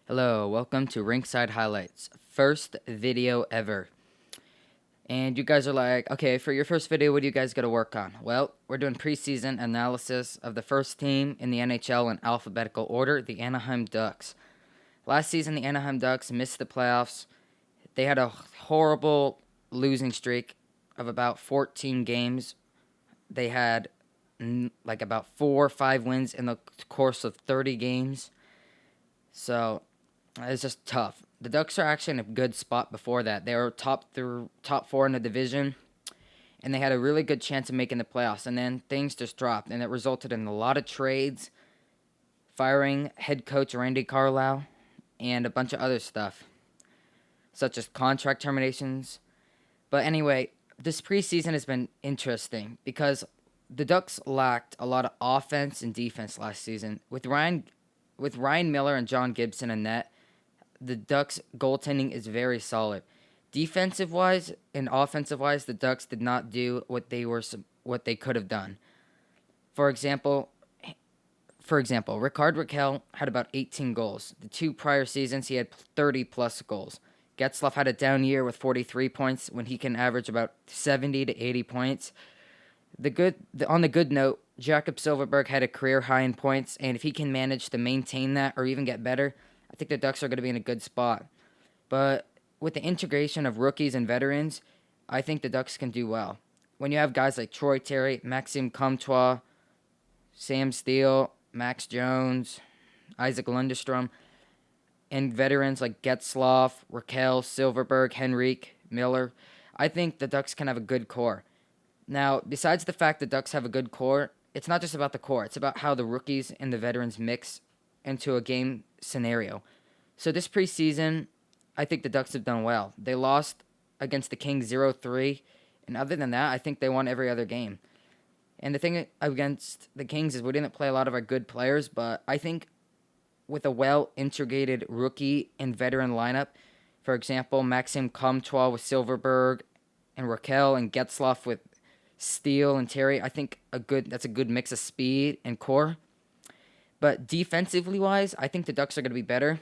Hello, welcome to Rinkside Highlights. First video ever. And you guys are like, okay, for your first video, what do you guys got to work on? Well, we're doing preseason analysis of the first team in the NHL in alphabetical order, the Anaheim Ducks. Last season, the Anaheim Ducks missed the playoffs. They had a horrible losing streak of about 14 games. They had like about 4 or 5 wins in the course of 30 games. So it's just tough. The Ducks are actually in a good spot before that. They were top 4 in the division, and they had a really good chance of making the playoffs. And then things just dropped, and it resulted in a lot of trades, firing head coach Randy Carlisle, and a bunch of other stuff, such as contract terminations. But anyway, this preseason has been interesting because the Ducks lacked a lot of offense and defense last season. With Ryan Miller and John Gibson in net, the Ducks' goaltending is very solid. Defensive-wise and offensive-wise, the Ducks did not do what they could have done. For example, Rickard Rakell had about 18 goals. The 2 prior seasons, he had 30-plus goals. Getzlaf had a down year with 43 points when he can average about 70 to 80 points. On the good note, Jakob Silfverberg had a career high in points, and if he can manage to maintain that or even get better, I think the Ducks are going to be in a good spot. But with the integration of rookies and veterans, I think the Ducks can do well. When you have guys like Troy Terry, Maxime Comtois, Sam Steele, Max Jones, Isaac Lundestrom, and veterans like Getzlaf, Raquel, Silverberg, Henrique, Miller, I think the Ducks can have a good core. Now, besides the fact the Ducks have a good core, it's not just about the core. It's about how the rookies and the veterans mix into a game scenario. So this preseason, I think the Ducks have done well. They lost against the Kings 0-3, and other than that, I think they won every other game. And the thing against the Kings is we didn't play a lot of our good players, but I think with a well-integrated rookie and veteran lineup, for example, Maxime Comtois with Silverberg and Raquel and Getzlaf with Steele and Terry, I think that's a good mix of speed and core. But defensively wise, I think the Ducks are going to be better.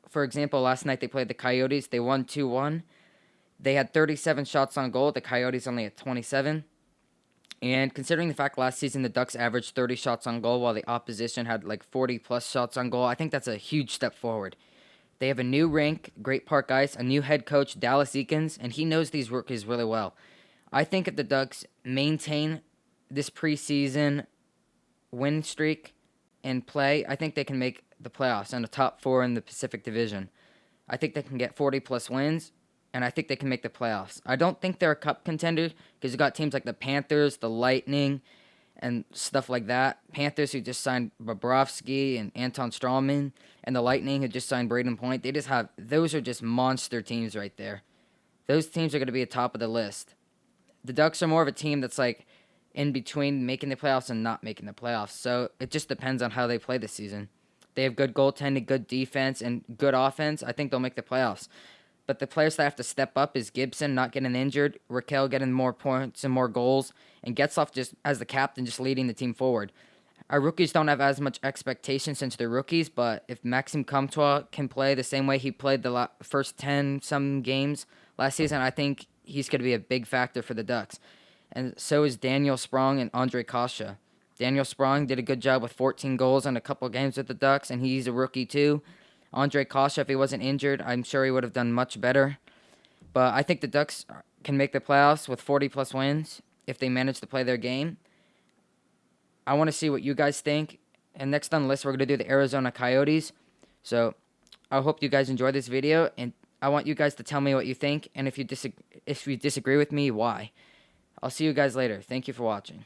For example, last night they played the Coyotes. They won 2-1. They had 37 shots on goal. The Coyotes only had 27. And considering the fact last season the Ducks averaged 30 shots on goal while the opposition had like 40-plus shots on goal, I think that's a huge step forward. They have a new rink, Great Park Ice, a new head coach, Dallas Eakins, and he knows these rookies really well. I think if the Ducks maintain this preseason win streak and play, I think they can make the playoffs and the top 4 in the Pacific Division. I think they can get 40-plus wins, and I think they can make the playoffs. I don't think they're a cup contender because you got teams like the Panthers, the Lightning, and stuff like that. Panthers who just signed Bobrovsky and Anton Strawman, and the Lightning who just signed Braden Point. Those are just monster teams right there. Those teams are going to be at the top of the list. The Ducks are more of a team that's like in between making the playoffs and not making the playoffs. So it just depends on how they play this season. They have good goaltending, good defense, and good offense. I think they'll make the playoffs. But the players that have to step up is Gibson not getting injured, Raquel getting more points and more goals, and Getzlaf just as the captain just leading the team forward. Our rookies don't have as much expectation since they're rookies, but if Maxime Comtois can play the same way he played the first 10-some games last season, I think he's going to be a big factor for the Ducks. And so is Daniel Sprong and Andre Kasha. Daniel Sprong did a good job with 14 goals in a couple of games with the Ducks, and he's a rookie too. Andre Kasha, if he wasn't injured, I'm sure he would have done much better. But I think the Ducks can make the playoffs with 40-plus wins if they manage to play their game. I want to see what you guys think. And next on the list, we're going to do the Arizona Coyotes. So I hope you guys enjoy this video, and I want you guys to tell me what you think, and if you disagree with me, why. I'll see you guys later. Thank you for watching.